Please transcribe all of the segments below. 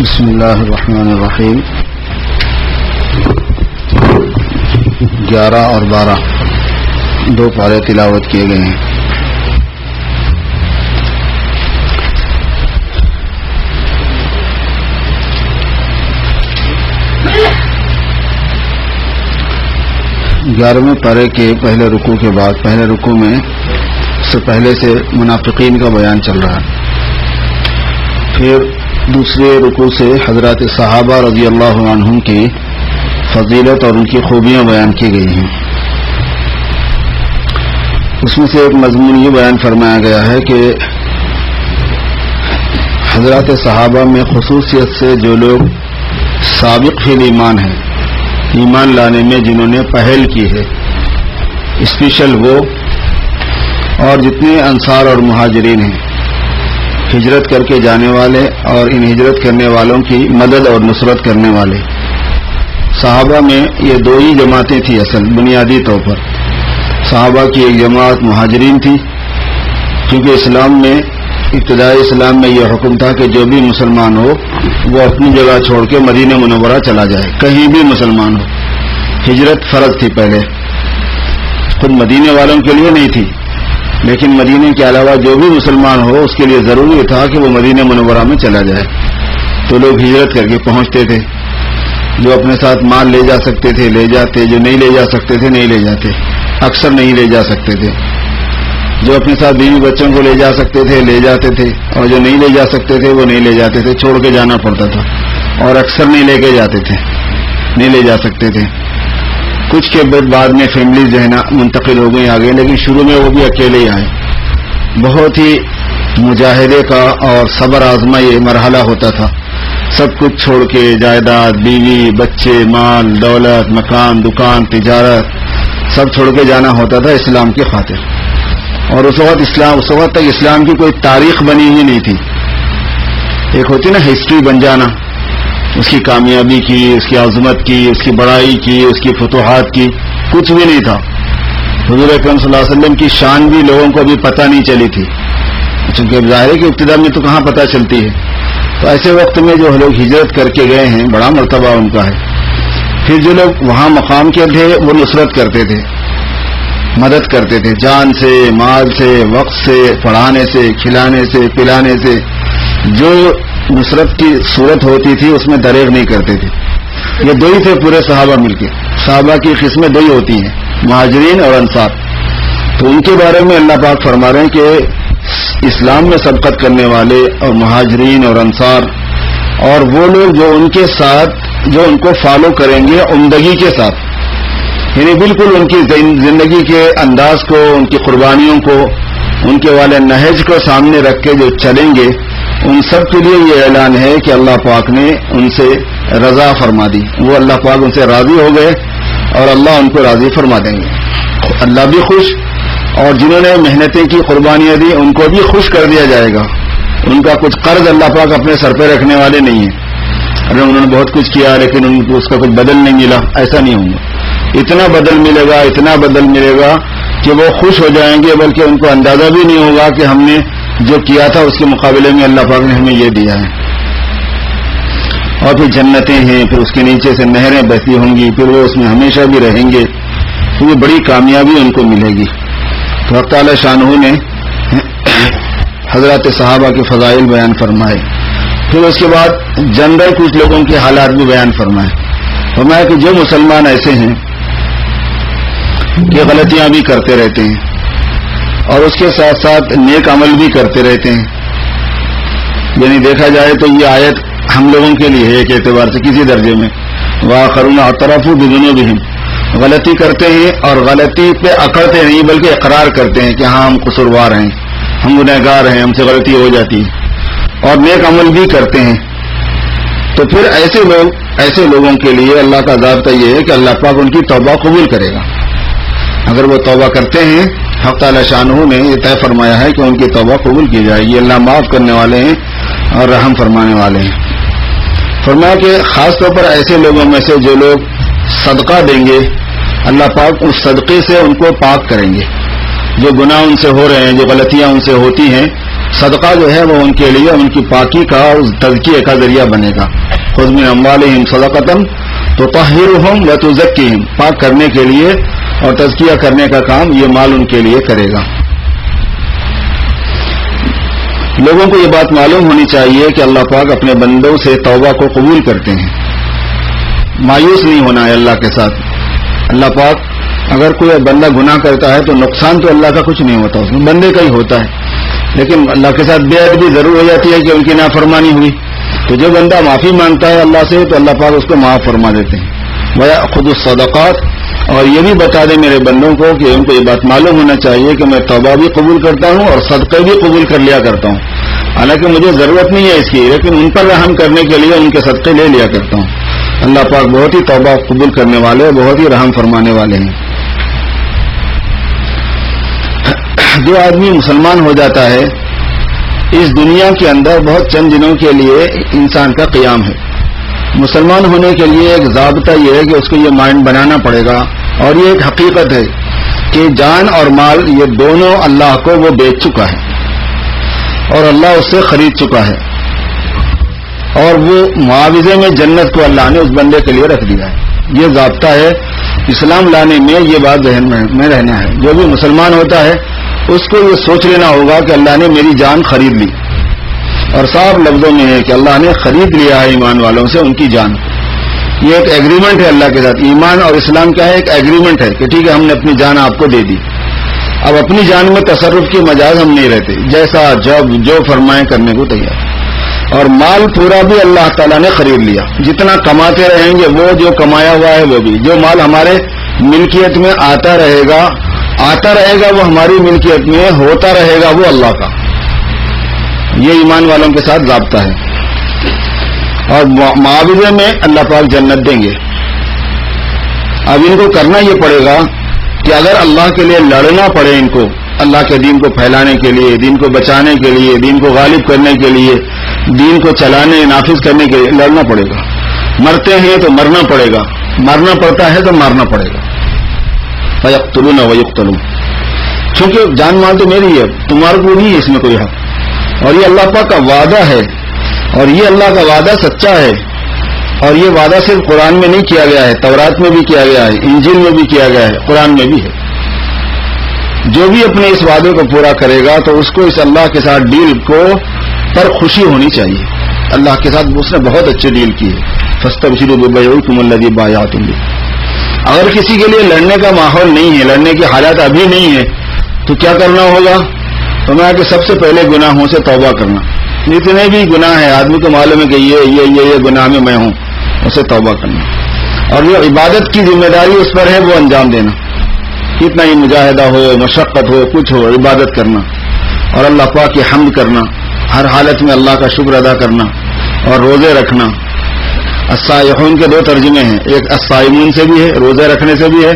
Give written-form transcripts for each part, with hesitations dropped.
بسم اللہ الرحمن الرحیم 11 اور 12 دو پارے تلاوت کیے گئے ہیں. گیارہویں پارے کے پہلے رکوع کے بعد پہلے رکوع میں سے پہلے سے منافقین کا بیان چل رہا ہے. پھر دوسرے رکوع سے حضرات صحابہ رضی اللہ عنہم کی فضیلت اور ان کی خوبیاں بیان کی گئی ہیں. اس میں سے ایک مضمون یہ بیان فرمایا گیا ہے کہ حضرات صحابہ میں خصوصیت سے جو لوگ سابق فی الایمان ہیں، ایمان لانے میں جنہوں نے پہل کی ہے، اسپیشل وہ اور جتنے انصار اور مہاجرین ہیں، ہجرت کر کے جانے والے اور ان ہجرت کرنے والوں کی مدد اور نصرت کرنے والے. صحابہ میں یہ دو ہی جماعتیں تھیں اصل بنیادی طور پر. صحابہ کی ایک جماعت مہاجرین تھی، کیونکہ اسلام میں ابتدائی اسلام میں یہ حکم تھا کہ جو بھی مسلمان ہو وہ اپنی جگہ چھوڑ کے مدینہ منورہ چلا جائے، کہیں بھی مسلمان ہو. ہجرت فرض تھی پہلے، خود مدینے والوں کے لیے نہیں تھی، لیکن مدینے کے علاوہ جو بھی مسلمان ہو اس کے لیے ضروری تھا کہ وہ مدینہ منورہ میں چلا جائے. تو لوگ ہجرت کر کے پہنچتے تھے. جو اپنے ساتھ مال لے جا سکتے تھے لے جاتے، جو نہیں لے جا سکتے تھے نہیں لے جاتے، اکثر نہیں لے جا سکتے تھے. جو اپنے ساتھ بیوی بچوں کو لے جا سکتے تھے لے جاتے تھے، اور جو نہیں لے جا سکتے تھے وہ نہیں لے جاتے تھے، چھوڑ کے جانا پڑتا تھا. اور اکثر نہیں لے کے جاتے تھے، نہیں لے جا سکتے تھے. کچھ کے بعد میں فیملیز جو ہے نا منتقل ہو گئی آگے، لیکن شروع میں وہ بھی اکیلے ہی آئے. بہت ہی مجاہدے کا اور صبر آزما یہ مرحلہ ہوتا تھا. سب کچھ چھوڑ کے، جائیداد، بیوی، بچے، مال، دولت، مکان، دکان، تجارت سب چھوڑ کے جانا ہوتا تھا اسلام کی خاطر. اور اس وقت تک اسلام کی کوئی تاریخ بنی ہی نہیں تھی. ایک ہوتی نا ہسٹری بن جانا، اس کی کامیابی کی، اس کی عظمت کی، اس کی بڑائی کی، اس کی فتوحات کی، کچھ بھی نہیں تھا. حضور اکرم صلی اللہ علیہ وسلم کی شان بھی لوگوں کو ابھی پتہ نہیں چلی تھی، چونکہ ظاہر ہے کہ ابتدا میں تو کہاں پتہ چلتی ہے. تو ایسے وقت میں جو لوگ ہجرت کر کے گئے ہیں بڑا مرتبہ ان کا ہے. پھر جو لوگ وہاں مقام کے تھے وہ نصرت کرتے تھے، مدد کرتے تھے، جان سے، مال سے، وقت سے، پڑھانے سے، کھلانے سے، پلانے سے. جو نصرت کی صورت ہوتی تھی اس میں دریغ نہیں کرتے تھے. یہ دو ہی تھے پورے صحابہ مل کے. صحابہ کی قسمیں دو ہی ہوتی ہیں، مہاجرین اور انصار. تو ان کے بارے میں اللہ پاک فرما رہے ہیں کہ اسلام میں سبقت کرنے والے اور مہاجرین اور انصار اور وہ لوگ جو ان کے ساتھ جو ان کو فالو کریں گے عمدگی کے ساتھ، یعنی بالکل ان کی زندگی کے انداز کو، ان کی قربانیوں کو، ان کے والے نہج کو سامنے رکھ کے جو چلیں گے، ان سب کے لیے یہ اعلان ہے کہ اللہ پاک نے ان سے رضا فرما دی. وہ اللہ پاک ان سے راضی ہو گئے اور اللہ ان کو راضی فرما دیں گے. اللہ بھی خوش، اور جنہوں نے محنتیں کی، قربانیاں دی، ان کو بھی خوش کر دیا جائے گا. ان کا کچھ قرض اللہ پاک اپنے سر پہ رکھنے والے نہیں ہیں. ارے انہوں نے بہت کچھ کیا لیکن ان کو اس کا کچھ بدل نہیں ملا، ایسا نہیں ہوگا. اتنا بدل ملے گا، اتنا بدل ملے گا کہ وہ خوش ہو جائیں گے، بلکہ ان کو اندازہ بھی نہیں ہوگا کہ ہم نے جو کیا تھا اس کے مقابلے میں اللہ پاک نے ہمیں یہ دیا ہے. اور پھر جنتیں ہیں، پھر اس کے نیچے سے نہریں بہتی ہوں گی، پھر وہ اس میں ہمیشہ بھی رہیں گے. تو یہ بڑی کامیابی ان کو ملے گی. تو حق تعالی شانہ نے حضرات صحابہ کے فضائل بیان فرمائے. پھر اس کے بعد جنرل کچھ لوگوں کے حالات بھی بیان فرمائے. فرمایا کہ جو مسلمان ایسے ہیں کہ غلطیاں بھی کرتے رہتے ہیں اور اس کے ساتھ ساتھ نیک عمل بھی کرتے رہتے ہیں. یعنی دیکھا جائے تو یہ آیت ہم لوگوں کے لیے ہے ایک اعتبار سے کسی درجے میں. وآخرون اعترفوا بذنوبہم، غلطی کرتے ہیں اور غلطی پہ اکڑتے نہیں بلکہ اقرار کرتے ہیں کہ ہاں ہم قصوروار ہیں، ہم گنہگار ہیں، ہم سے غلطی ہو جاتی ہے، اور نیک عمل بھی کرتے ہیں. تو پھر ایسے لوگوں کے لیے اللہ کا ضابطہ یہ ہے کہ اللہ پاک ان کی توبہ قبول کرے گا. اگر وہ توبہ کرتے ہیں، حق تعالی شانہ نے یہ طے فرمایا ہے کہ ان کی توبہ قبول کی جائے گی. اللہ معاف کرنے والے ہیں اور رحم فرمانے والے ہیں. فرمایا کہ خاص طور پر ایسے لوگوں میں سے جو لوگ صدقہ دیں گے، اللہ پاک اس صدقے سے ان کو پاک کریں گے. جو گناہ ان سے ہو رہے ہیں، جو غلطیاں ان سے ہوتی ہیں، صدقہ جو ہے وہ ان کے لیے ان کی پاکی کا اور تزکیے کا ذریعہ بنے گا. خذ من اموالہم صدقۃ تطہرہم وتزکیہم، پاک کرنے کے لیے اور تزکیہ کرنے کا کام یہ مال ان کے لیے کرے گا. لوگوں کو یہ بات معلوم ہونی چاہیے کہ اللہ پاک اپنے بندوں سے توبہ کو قبول کرتے ہیں. مایوس نہیں ہونا ہے اللہ کے ساتھ. اللہ پاک اگر کوئی بندہ گناہ کرتا ہے تو نقصان تو اللہ کا کچھ نہیں ہوتا، اس میں بندے کا ہی ہوتا ہے، لیکن اللہ کے ساتھ بے ادبی ضرور ہو جاتی ہے کہ ان کی نافرمانی ہوئی. تو جو بندہ معافی مانگتا ہے اللہ سے تو اللہ پاک اس کو معاف فرما دیتے ہیں. وَيَأْخُذُ الصَّدَقَاتِ، اور یہ بھی بتا دیں میرے بندوں کو کہ ان کو یہ بات معلوم ہونا چاہیے کہ میں توبہ بھی قبول کرتا ہوں اور صدقے بھی قبول کر لیا کرتا ہوں. حالانکہ مجھے ضرورت نہیں ہے اس کی، لیکن ان پر رحم کرنے کے لیے ان کے صدقے لے لیا کرتا ہوں. اللہ پاک بہت ہی توبہ قبول کرنے والے، بہت ہی رحم فرمانے والے ہیں. جو آدمی مسلمان ہو جاتا ہے اس دنیا کے اندر بہت چند دنوں کے لیے انسان کا قیام ہے. مسلمان ہونے کے لیے ایک ضابطہ یہ ہے کہ اس کو یہ مائنڈ بنانا پڑے گا، اور یہ ایک حقیقت ہے کہ جان اور مال یہ دونوں اللہ کو وہ بیچ چکا ہے اور اللہ اس سے خرید چکا ہے، اور وہ معاوضے میں جنت کو اللہ نے اس بندے کے لیے رکھ دیا ہے. یہ ضابطہ ہے اسلام لانے میں، یہ بات ذہن میں رہنا ہے. جو بھی مسلمان ہوتا ہے اس کو یہ سوچ لینا ہوگا کہ اللہ نے میری جان خرید لی، اور صاف لفظوں میں ہے کہ اللہ نے خرید لیا ہے ایمان والوں سے ان کی جان. یہ ایک ایگریمنٹ ہے اللہ کے ساتھ. ایمان اور اسلام کیا ہے؟ ایک ایگریمنٹ ہے کہ ٹھیک ہے ہم نے اپنی جان آپ کو دے دی، اب اپنی جان میں تصرف کی مجاز ہم نہیں رہتے، جیسا جب جو فرمائیں کرنے کو تیار. اور مال پورا بھی اللہ تعالیٰ نے خرید لیا. جتنا کماتے رہیں گے وہ جو کمایا ہوا ہے وہ بھی، جو مال ہمارے ملکیت میں آتا رہے گا وہ ہماری ملکیت میں ہوتا رہے گا، وہ اللہ کا. یہ ایمان والوں کے ساتھ ضابطہ ہے. اور معاوضے میں اللہ پاک جنت دیں گے. اب ان کو کرنا یہ پڑے گا کہ اگر اللہ کے لیے لڑنا پڑے، ان کو اللہ کے دین کو پھیلانے کے لیے، دین کو بچانے کے لیے، دین کو غالب کرنے کے لیے، دین کو چلانے نافذ کرنے کے لیے لڑنا پڑے گا. مرتے ہیں تو مرنا پڑے گا، مارنا پڑتا ہے تو مارنا پڑے گا. فَيَقْتُلُونَ وَيُقْتَلُونَ، چونکہ جان مال تو میری ہے، تمہارے کو نہیں ہے اس میں کوئی حق. اور یہ اللہ پاک کا وعدہ ہے، اور یہ اللہ کا وعدہ سچا ہے. اور یہ وعدہ صرف قرآن میں نہیں کیا گیا ہے، تورات میں بھی کیا گیا ہے، انجیل میں بھی کیا گیا ہے، قرآن میں بھی ہے. جو بھی اپنے اس وعدے کو پورا کرے گا تو اس کو اس اللہ کے ساتھ ڈیل کو پر خوشی ہونی چاہیے. اللہ کے ساتھ اس نے بہت اچھی ڈیل کی ہے. فَاسْتَبْشِرُوا بِبَيْعِكُمُ الَّذِي بَايَعْتُم بِهِ. اگر کسی کے لیے لڑنے کا ماحول نہیں ہے، لڑنے کی حالات ابھی نہیں ہے، تو کیا کرنا ہوگا؟ فرمایا کہ سب سے پہلے گناہوں سے توبہ کرنا. جتنے بھی گناہ ہیں آدمی کو معلوم ہے کہ یہ گناہ میں ہوں، اسے توبہ کرنا. اور جو عبادت کی ذمہ داری اس پر ہے وہ انجام دینا. کتنا ہی مجاہدہ ہو، مشقت ہو، کچھ ہو، عبادت کرنا اور اللہ پاک کی حمد کرنا، ہر حالت میں اللہ کا شکر ادا کرنا اور روزے رکھنا. الصائحون کے دو ترجمے ہیں، ایک الصائمون سے بھی ہے، روزے رکھنے سے بھی ہے،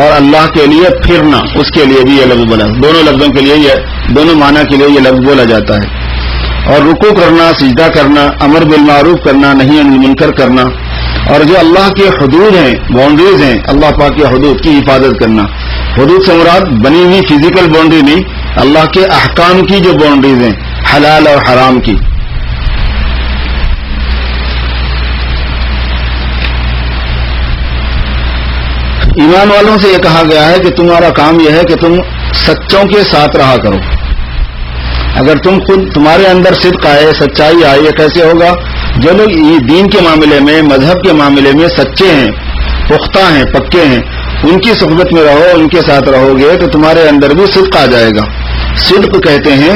اور اللہ کے لیے پھرنا اس کے لیے بھی یہ لفظ بولا. دونوں لفظوں کے لیے یہ دونوں معنی کے لیے یہ لفظ بولا جاتا ہے. اور رکوع کرنا، سجدہ کرنا، امر بالمعروف کرنا، نہی عن المنکر کرنا، اور جو اللہ کے حدود ہیں، باؤنڈریز ہیں، اللہ پاک کے حدود کی حفاظت کرنا. حدود سے مراد بنی ہوئی فزیکل باؤنڈری نہیں، اللہ کے احکام کی جو باؤنڈریز ہیں، حلال اور حرام کی. ایمان والوں سے یہ کہا گیا ہے کہ تمہارا کام یہ ہے کہ تم سچوں کے ساتھ رہا کرو. اگر تمہارے اندر صدق آئے، سچائی آئے، یہ کیسے ہوگا؟ جو لوگ دین کے معاملے میں، مذہب کے معاملے میں سچے ہیں، پختہ ہیں، پکے ہیں، ان کی صحبت میں رہو، ان کے ساتھ رہو گے تو تمہارے اندر بھی صدق آ جائے گا. صدق کہتے ہیں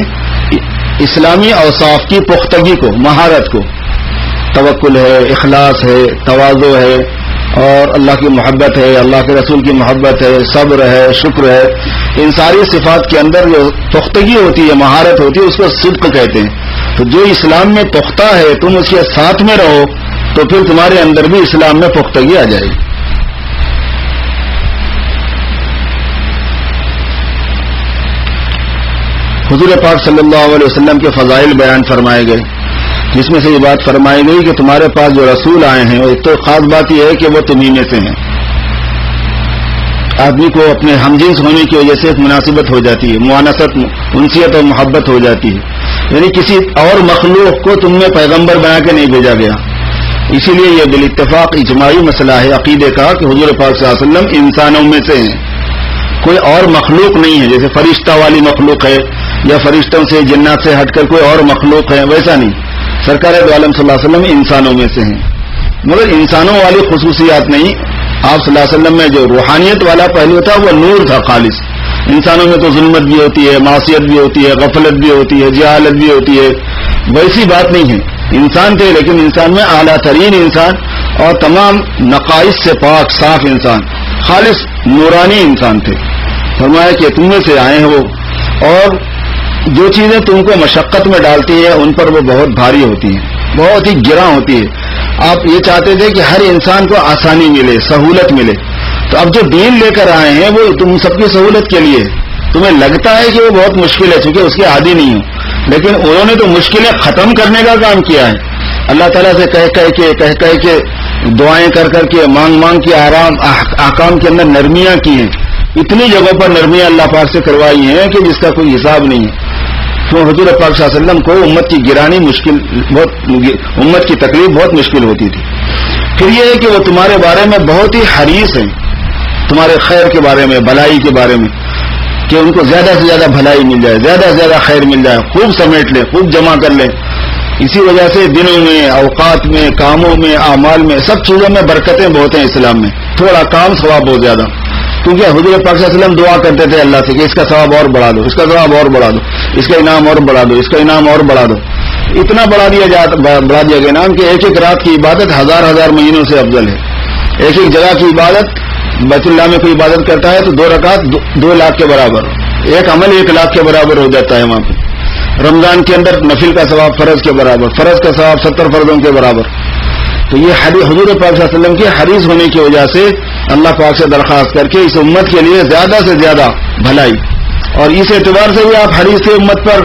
اسلامی اوصاف کی پختگی کو، مہارت کو. توکل ہے، اخلاص ہے، تواضع ہے، اور اللہ کی محبت ہے، اللہ کے رسول کی محبت ہے، صبر ہے، شکر ہے. ان ساری صفات کے اندر جو پختگی ہوتی ہے، مہارت ہوتی ہے، اس کو صدق کہتے ہیں. تو جو اسلام میں پختہ ہے، تم اس کے ساتھ میں رہو تو پھر تمہارے اندر بھی اسلام میں پختگی آ جائے گی. حضور پاک صلی اللہ علیہ وسلم کے فضائل بیان فرمائے گئے، جس میں سے یہ بات فرمائی گئی کہ تمہارے پاس جو رسول آئے ہیں، ایک تو خاص بات یہ ہے کہ وہ تمہیں میں سے ہیں. آدمی کو اپنے ہم جنس ہونے کی وجہ سے ایک مناسبت ہو جاتی ہے، موانست، انسیت اور محبت ہو جاتی ہے. یعنی کسی اور مخلوق کو تم میں پیغمبر بنا کے نہیں بھیجا گیا. اسی لیے یہ بالاتفاق اجماعی مسئلہ ہے عقیدے کا کہ حضور پاک صلی اللہ علیہ وسلم انسانوں میں سے ہیں, کوئی اور مخلوق نہیں ہے. جیسے فرشتہ والی مخلوق ہے یا فرشتوں سے جنات سے ہٹ کر کوئی اور مخلوق ہے, ویسا نہیں. سرکار دو عالم صلی اللہ علیہ وسلم انسانوں میں سے ہیں, مگر انسانوں والی خصوصیات نہیں. آپ صلی اللہ علیہ وسلم میں جو روحانیت والا پہلو تھا وہ نور تھا خالص. انسانوں میں تو ظلمت بھی ہوتی ہے, معصیت بھی ہوتی ہے, غفلت بھی ہوتی ہے, جہالت بھی ہوتی ہے, ویسی بات نہیں ہے. انسان تھے لیکن انسان میں اعلیٰ ترین انسان اور تمام نقائص سے پاک صاف انسان, خالص نورانی انسان تھے. فرمایا کہ تم میں سے آئے ہیں وہ, اور جو چیزیں تم کو مشقت میں ڈالتی ہے ان پر وہ بہت بھاری ہوتی ہیں, بہت ہی گراں ہوتی ہے. آپ یہ چاہتے تھے کہ ہر انسان کو آسانی ملے, سہولت ملے, تو اب جو دین لے کر آئے ہیں وہ تم سب کی سہولت کے لیے. تمہیں لگتا ہے کہ وہ بہت مشکل ہے چونکہ اس کے عادی نہیں ہو, لیکن انہوں نے تو مشکلیں ختم کرنے کا کام کیا ہے. اللہ تعالیٰ سے کہہ کے دعائیں کر کر کے مانگ کے آرام احکام کے اندر نرمیاں کی ہیں. اتنی جگہوں پر نرمیاں اللہ پاک سے کروائی ہیں کہ جس کا کوئی حساب نہیں ہے. تو حضور پاک صلی اللہ علیہ وسلم کو امت کی گرانی مشکل, امت کی تکلیف بہت مشکل ہوتی تھی. پھر یہ ہے کہ وہ تمہارے بارے میں بہت ہی حریص ہیں, تمہارے خیر کے بارے میں, بھلائی کے بارے میں, کہ ان کو زیادہ سے زیادہ بھلائی مل جائے, زیادہ سے زیادہ خیر مل جائے, خوب سمیٹ لیں, خوب جمع کر لیں. اسی وجہ سے دنوں میں, اوقات میں, کاموں میں, اعمال میں, سب چیزوں میں برکتیں بہت ہیں اسلام میں. تھوڑا کام ثواب بہت زیادہ, کیونکہ حضور پاک صلی اللہ علیہ وسلم دعا کرتے تھے اللہ سے کہ اس کا ثواب اور بڑھا دو, اس کا ثواب اور بڑھا دو, اس کا انعام اور بڑھا دو, اس کا انعام اور بڑھا دو. اتنا بڑھا دیا گیا انعام کہ ایک ایک رات کی عبادت ہزار مہینوں سے افضل ہے. ایک ایک جگہ کی عبادت, بیت اللہ میں کوئی عبادت کرتا ہے تو 2 رکعت 2 لاکھ کے برابر, ایک عمل 1 لاکھ کے برابر ہو جاتا ہے وہاں پہ. رمضان کے اندر نفل کا ثواب فرض کے برابر, فرض کا ثواب 70 فرضوں کے برابر. تو یہ حضور پاک صلی اللہ علیہ وسلم کے حریص ہونے کی وجہ سے اللہ پاک سے درخواست کر کے اس امت کے لیے زیادہ سے زیادہ بھلائی, اور اس اعتبار سے بھی آپ حریص تھے امت پر.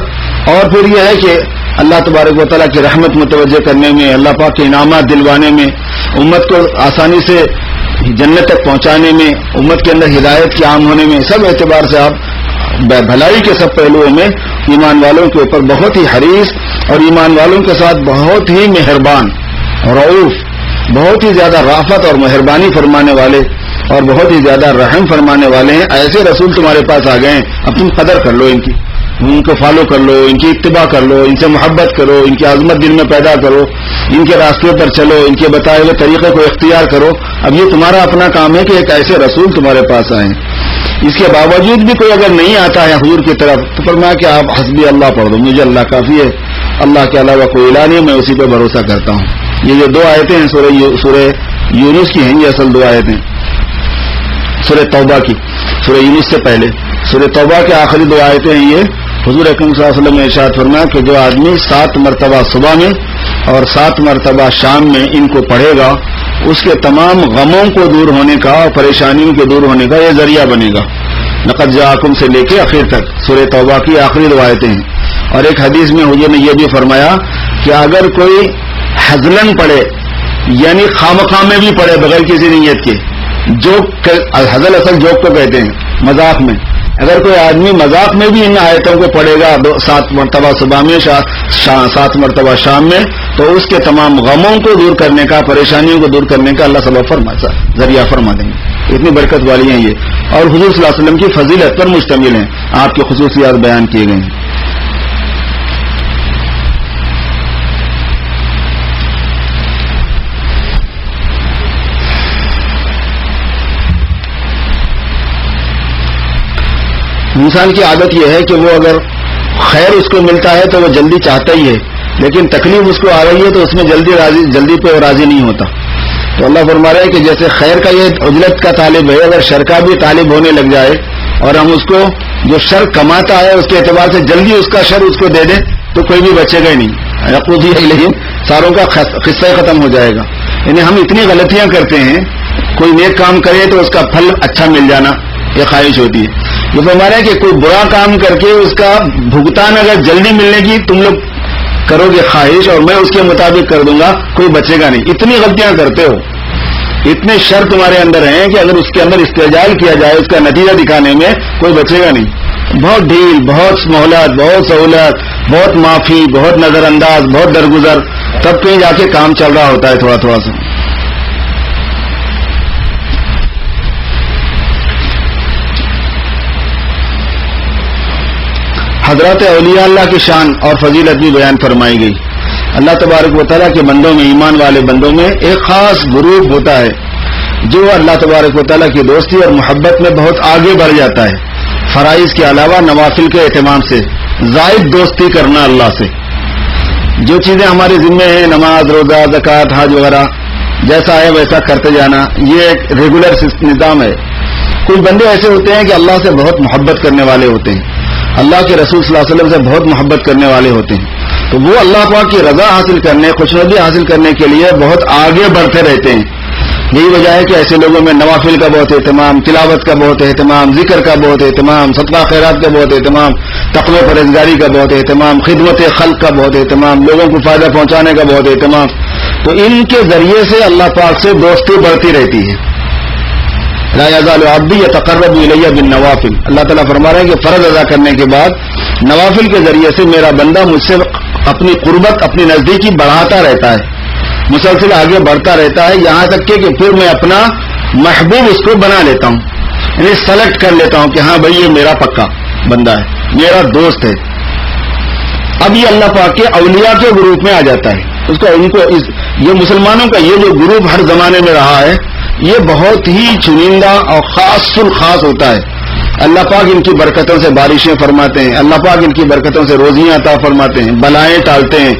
اور پھر یہ ہے کہ اللہ تبارک و تعالیٰ کی رحمت متوجہ کرنے میں, اللہ پاک کے انعامات دلوانے میں, امت کو آسانی سے جنت تک پہنچانے میں, امت کے اندر ہدایت کے عام ہونے میں, سب اعتبار سے آپ بھلائی کے سب پہلوؤں میں ایمان والوں کے اوپر بہت ہی حریص اور ایمان والوں کے ساتھ بہت ہی مہربان, رؤوف, بہت ہی زیادہ رافت اور مہربانی فرمانے والے اور بہت ہی زیادہ رحم فرمانے والے ہیں. ایسے رسول تمہارے پاس آ گئے ہیں, اب تم قدر کر لو ان کی, ان کو فالو کر لو, ان کی اتباع کر لو, ان سے محبت کرو, ان کی عظمت دل میں پیدا کرو, ان کے راستے پر چلو, ان کے بتائے ہوئے طریقے کو اختیار کرو. اب یہ تمہارا اپنا کام ہے کہ ایک ایسے رسول تمہارے پاس آئیں. اس کے باوجود بھی کوئی اگر نہیں آتا ہے حضور کی طرف تو فرمایا کہ آپ حسبی اللہ پڑھ دو, مجھے اللہ کافی ہے, اللہ کے علاوہ کوئی الہ نہیں, میں اسی پہ بھروسہ کرتا ہوں. یہ جو 2 آیتیں ہیں سورہ یونس کی ہیں, یہ اصل 2 آیتیں سورہ توبہ کی, سورہ یونس سے پہلے سورہ توبہ کے آخری 2 آیتیں ہیں. یہ حضور اکرم صلی اللہ علیہ وسلم نے ارشاد فرمایا کہ جو آدمی 7 مرتبہ صبح میں اور 7 مرتبہ شام میں ان کو پڑھے گا, اس کے تمام غموں کو دور ہونے کا اور پریشانیوں کے دور ہونے کا یہ ذریعہ بنے گا. لقد جاءکم سے لے کے آخر تک سورہ توبہ کی آخری 2 آیتیں ہیں. اور ایک حدیث میں حضور نے یہ بھی فرمایا کہ اگر کوئی حزلن پڑھے, یعنی خامخواہ میں بھی پڑھے بغیر کسی نیت کے, جوک, حزل اصل جوک کو کہتے ہیں, مذاق میں, اگر کوئی آدمی مذاق میں بھی ان آیتوں کو پڑھے گا 7 مرتبہ صبح میں 7 مرتبہ شام میں, تو اس کے تمام غموں کو دور کرنے کا, پریشانیوں کو دور کرنے کا اللہ سبب فرماتا, ذریعہ فرما دیں گے. اتنی برکت والی ہیں یہ, اور حضور صلی اللہ علیہ وسلم کی فضیلت پر مشتمل ہیں. آپ کی خصوصیات بیان کیے گئے ہیں. انسان کی عادت یہ ہے کہ وہ اگر خیر اس کو ملتا ہے تو وہ جلدی چاہتا ہی ہے, لیکن تکلیف اس کو آ رہی ہے تو اس میں جلدی پہ راضی نہیں ہوتا. تو اللہ فرما رہا ہے کہ جیسے خیر کا یہ عجلت کا طالب ہے, اگر شر کا بھی طالب ہونے لگ جائے اور ہم اس کو جو شر کماتا ہے اس کے اعتبار سے جلدی اس کا شر اس کو دے دیں تو کوئی بھی بچے گا ہی نہیں, یقودی لیکن ساروں کا قصہ ختم ہو جائے گا. یعنی ہم اتنی غلطیاں کرتے ہیں, کوئی نیک کام کرے تو اس کا پھل اچھا مل جانا یہ خواہش ہوتی ہے. یہ فرما رہا ہے کہ کوئی برا کام کر کے اس کا بھگتان اگر جلدی ملنے کی تم لوگ کرو گے خواہش, اور میں اس کے مطابق کر دوں گا, کوئی بچے گا نہیں. اتنی غلطیاں کرتے ہو, اتنے شر تمہارے اندر ہیں کہ اگر اس کے اندر استعجال کیا جائے اس کا نتیجہ دکھانے میں کوئی بچے گا نہیں. بہت ڈھیل, بہت مہلت, بہت سہولت, بہت معافی، بہت نظر انداز، بہت درگزر، تب کہیں جا کے کام چل رہا ہوتا ہے تھوڑا تھوڑا سا. حضرات اولیاء اللہ کی شان اور فضیلت بھی بیان فرمائی گئی. اللہ تبارک و تعالیٰ کے بندوں میں، ایمان والے بندوں میں ایک خاص گروپ ہوتا ہے جو اللہ تبارک و تعالیٰ کی دوستی اور محبت میں بہت آگے بڑھ جاتا ہے. فرائض کے علاوہ نوافل کے اہتمام سے، زائد دوستی کرنا اللہ سے. جو چیزیں ہمارے ذمے ہیں، نماز، روزہ، زکوٰۃ، حج وغیرہ، جیسا ہے ویسا کرتے جانا، یہ ایک ریگولر نظام ہے. کچھ بندے ایسے ہوتے ہیں کہ اللہ سے بہت محبت کرنے والے ہوتے ہیں، اللہ کے رسول صلی اللہ علیہ وسلم سے بہت محبت کرنے والے ہوتے ہیں، تو وہ اللہ پاک کی رضا حاصل کرنے، خوشنودی حاصل کرنے کے لیے بہت آگے بڑھتے رہتے ہیں. یہی وجہ ہے کہ ایسے لوگوں میں نوافل کا بہت اہتمام، تلاوت کا بہت اہتمام، ذکر کا بہت اہتمام، صدقہ خیرات کا بہت اہتمام، تقوی پرہیزگاری کا بہت اہتمام، خدمت خلق کا بہت اہتمام، لوگوں کو فائدہ پہنچانے کا بہت اہتمام. تو ان کے ذریعے سے اللہ پاک سے دوستی بڑھتی رہتی ہے. لا یزال عبدی یتقرب الی بالنوافل. اللہ تعالیٰ فرما رہے ہیں کہ فرض ادا کرنے کے بعد نوافل کے ذریعے سے میرا بندہ مجھ سے اپنی قربت، اپنی نزدیکی بڑھاتا رہتا ہے، مسلسل آگے بڑھتا رہتا ہے، یہاں تک کہ پھر میں اپنا محبوب اس کو بنا لیتا ہوں، یعنی سلیکٹ کر لیتا ہوں کہ ہاں بھائی یہ میرا پکا بندہ ہے، میرا دوست ہے. اب یہ اللہ پاک کے اولیاء کے گروپ میں آ جاتا ہے. یہ مسلمانوں کا یہ جو گروپ ہر زمانے میں رہا ہے، یہ بہت ہی چنندہ اور خاص الخاص ہوتا ہے. اللہ پاک ان کی برکتوں سے بارشیں فرماتے ہیں، اللہ پاک ان کی برکتوں سے روزیاں عطا فرماتے ہیں، بلائیں ٹالتے ہیں.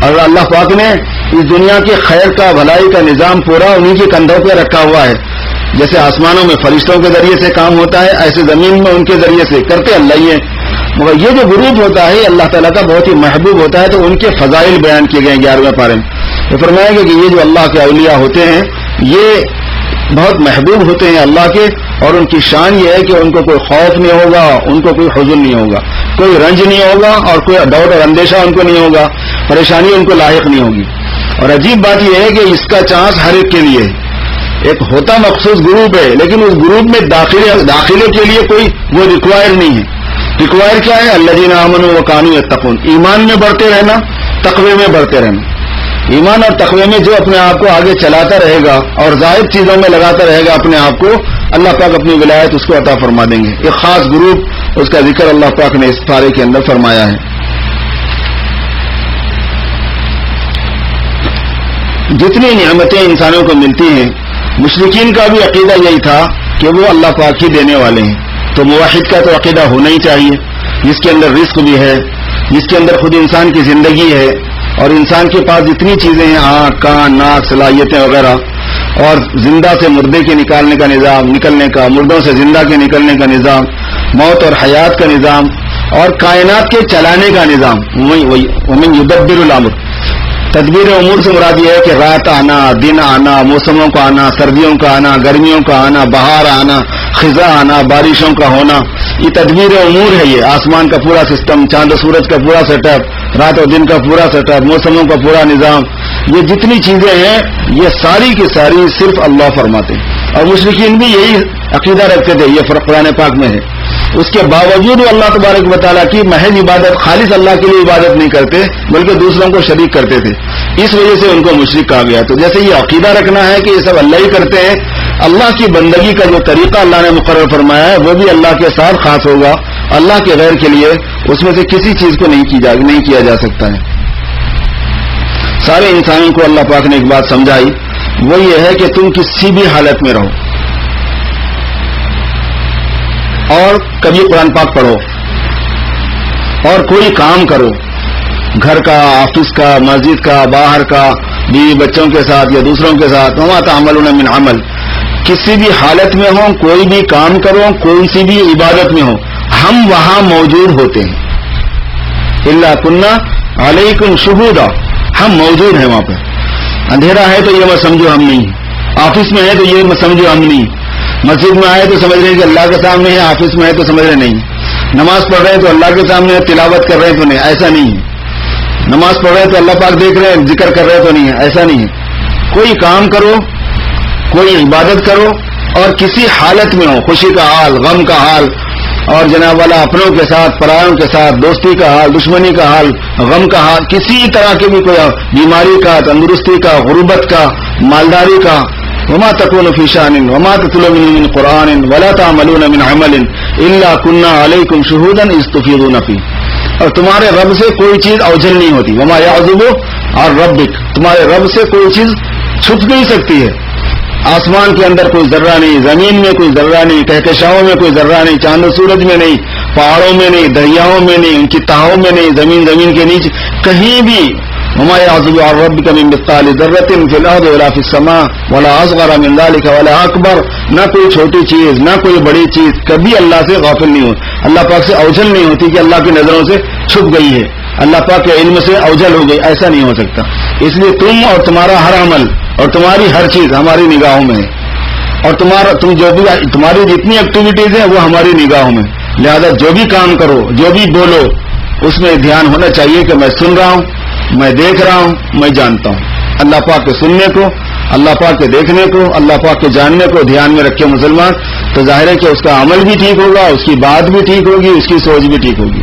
اور اللہ پاک نے اس دنیا کے خیر کا، بھلائی کا نظام پورا انہی کے کندھوں پہ رکھا ہوا ہے. جیسے آسمانوں میں فرشتوں کے ذریعے سے کام ہوتا ہے، ایسے زمین میں ان کے ذریعے سے کرتے اللہ ہی ہے. مگر یہ جو گروپ ہوتا ہے اللہ تعالیٰ کا بہت ہی محبوب ہوتا ہے. تو ان کے فضائل بیان کیے گئے 11ویں پارے میں. یہ فرمایا گیا کہ یہ جو اللہ کے اولیاء ہوتے ہیں یہ بہت محبوب ہوتے ہیں اللہ کے، اور ان کی شان یہ ہے کہ ان کو کوئی خوف نہیں ہوگا، ان کو کوئی حزن نہیں ہوگا، کوئی رنج نہیں ہوگا، اور کوئی ڈاؤٹ اور اندیشہ ان کو نہیں ہوگا، پریشانی ان کو لاحق نہیں ہوگی. اور عجیب بات یہ ہے کہ اس کا چانس ہر ایک کے لیے ایک ہوتا مخصوص گروپ ہے، لیکن اس گروپ میں داخلے کے لیے کوئی وہ ریکوائر نہیں ہے. ریکوائر کیا ہے؟ الذین آمنوا وکانوا یتقون. ایمان میں بڑھتے رہنا، تقوی میں بڑھتے رہنا. ایمان اور تقوی میں جو اپنے آپ کو آگے چلاتا رہے گا اور زائد چیزوں میں لگاتا رہے گا اپنے آپ کو، اللہ پاک اپنی ولایت اس کو عطا فرما دیں گے. ایک خاص گروپ، اس کا ذکر اللہ پاک نے اس پارے کے اندر فرمایا ہے. جتنی نعمتیں انسانوں کو ملتی ہیں، مشرکین کا بھی عقیدہ یہی تھا کہ وہ اللہ پاک ہی دینے والے ہیں. تو موحد کا تو عقیدہ ہونا ہی چاہیے، جس کے اندر رزق بھی ہے، جس کے اندر خود انسان کی زندگی ہے، اور انسان کے پاس جتنی چیزیں ہیں، آنکھ، کان، ناک، صلاحیتیں وغیرہ، اور زندہ سے مردے کے نکالنے کا نظام، نکلنے کا، مردوں سے زندہ کے نکلنے کا نظام، موت اور حیات کا نظام، اور کائنات کے چلانے کا نظام. ومن یدبر الامر. تدبیر امور سے مراد یہ ہے کہ رات آنا، دن آنا، موسموں کا آنا، سردیوں کا آنا، گرمیوں کا آنا، بہار آنا، خزاں آنا، بارشوں کا ہونا، یہ تدبیر امور ہے. یہ آسمان کا پورا سسٹم، چاند و سورج کا پورا سیٹ اپ، رات اور دن کا پورا سیٹ اپ، موسموں کا پورا نظام، یہ جتنی چیزیں ہیں یہ ساری کی ساری صرف اللہ فرماتے ہیں. اور مشرکین بھی یہی عقیدہ رکھتے تھے، یہ قرآن پاک میں ہے. اس کے باوجود وہ اللہ تبارک و تعالیٰ کی محض عبادت، خالص اللہ کے لیے عبادت نہیں کرتے بلکہ دوسروں کو شریک کرتے تھے. اس وجہ سے ان کو مشرک کہا گیا. تو جیسے یہ عقیدہ رکھنا ہے کہ یہ سب اللہ ہی کرتے ہیں، اللہ کی بندگی کا جو طریقہ اللہ نے مقرر فرمایا ہے وہ بھی اللہ کے ساتھ خاص ہوگا. اللہ کے غیر کے لیے اس میں سے کسی چیز کو نہیں کیا جا سکتا ہے. سارے انسانوں کو اللہ پاک نے ایک بات سمجھائی، وہ یہ ہے کہ تم کسی بھی حالت میں رہو اور کبھی قرآن پاک پڑھو اور کوئی کام کرو، گھر کا، آفس کا، مسجد کا، باہر کا، بیوی بچوں کے ساتھ یا دوسروں کے ساتھ، وما تعملون من عمل، کسی بھی حالت میں ہو، کوئی بھی کام کرو، کوئی سی بھی عبادت میں ہو، ہم وہاں موجود ہوتے ہیں. الا کنا علیکم شہودا، ہم موجود ہیں وہاں پہ. اندھیرا ہے تو یہ مت سمجھو ہم نہیں، آفس میں ہے تو یہ مت سمجھو ہم نہیں، مسجد میں آئے تو سمجھ رہے ہیں کہ اللہ کے سامنے ہے، آفس میں ہے تو سمجھ رہے نہیں، نماز پڑھ رہے ہیں تو اللہ کے سامنے ہے، تلاوت کر رہے ہیں تو نہیں، ایسا نہیں ہے. نماز پڑھ رہے ہیں تو اللہ پاک دیکھ رہے ہیں، ذکر کر رہے ہیں تو نہیں ہے، ایسا نہیں ہے. کوئی کام کرو، کوئی عبادت کرو، اور کسی حالت میں ہو، خوشی کا حال، غم کا حال، اور جناب والا اپنوں کے ساتھ پرایوں کے ساتھ دوستی کا حال، دشمنی کا حال، غم کا حال، کسی طرح کی بھی کوئی بیماری کا، تندرستی کا، غربت کا، مالداری کا، وما تكون في شأن وما تتلو من قرآن ولا تعملون من عمل إلا كنا عليكم شهودا إذ تفيضون فيه. اور تمہارے رب سے کوئی چیز اوجھل نہیں ہوتی. وما يعزب عن ربك، تمہارے رب سے کوئی چیز چھپ نہیں سکتی ہے. آسمان کے اندر کوئی ذرہ نہیں، زمین میں کوئی ذرہ نہیں، کہکشاؤں میں کوئی ذرہ نہیں، چاند و سورج میں نہیں، پہاڑوں میں نہیں، دریاؤں میں نہیں، ان کی تہوں میں نہیں، زمین کے نیچے کہیں بھی. وما يعزب عن ربك من مثقال ذرة في الأرض ولا في السماء ولا أصغر من ذلك ولا أكبر. نہ کوئی چھوٹی چیز نہ کوئی بڑی چیز کبھی اللہ سے غافل نہیں ہوتی، اللہ پاک سے اوجھل نہیں ہوتی کہ اللہ کی نظروں سے چھپ گئی ہے، اللہ پاک کے علم سے اوجھل ہو گئی، ایسا نہیں ہو سکتا. اس لیے تم اور تمہارا ہر عمل اور تمہاری ہر چیز ہماری نگاہوں میں ہے، اور تم جو بھی تمہاری جتنی ایکٹیویٹیز ہیں وہ ہماری نگاہوں میں. لہذا جو بھی کام کرو، جو بھی بولو، اس میں دھیان ہونا چاہیے کہ میں سن رہا ہوں، میں دیکھ رہا ہوں، میں جانتا ہوں. اللہ پاک کے سننے کو، اللہ پاک کے دیکھنے کو، اللہ پاک کے جاننے کو دھیان میں رکھے مسلمان، تو ظاہر ہے کہ اس کا عمل بھی ٹھیک ہوگا، اس کی بات بھی ٹھیک ہوگی، اس کی سوچ بھی ٹھیک ہوگی.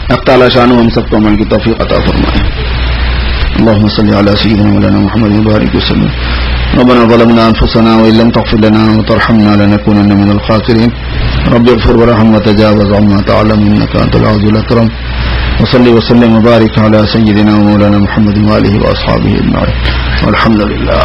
اللہ تعالیٰ شان ہم سب کو عمل کی توفیق عطا فرمائے. اللهم صل على سيدنا مولانا محمد وبارك وسلم. ربنا ظلمنا انفسنا وان لم تغفر لنا وترحمنا لنكونن من الخاسرين. رب اغفر وارحم وتجاوز عما تعلم انك انت العزيز الاكرم. وصلي وسلم وبارك على سيدنا ومولانا محمد وآله وأصحابه أجمعين والحمد لله.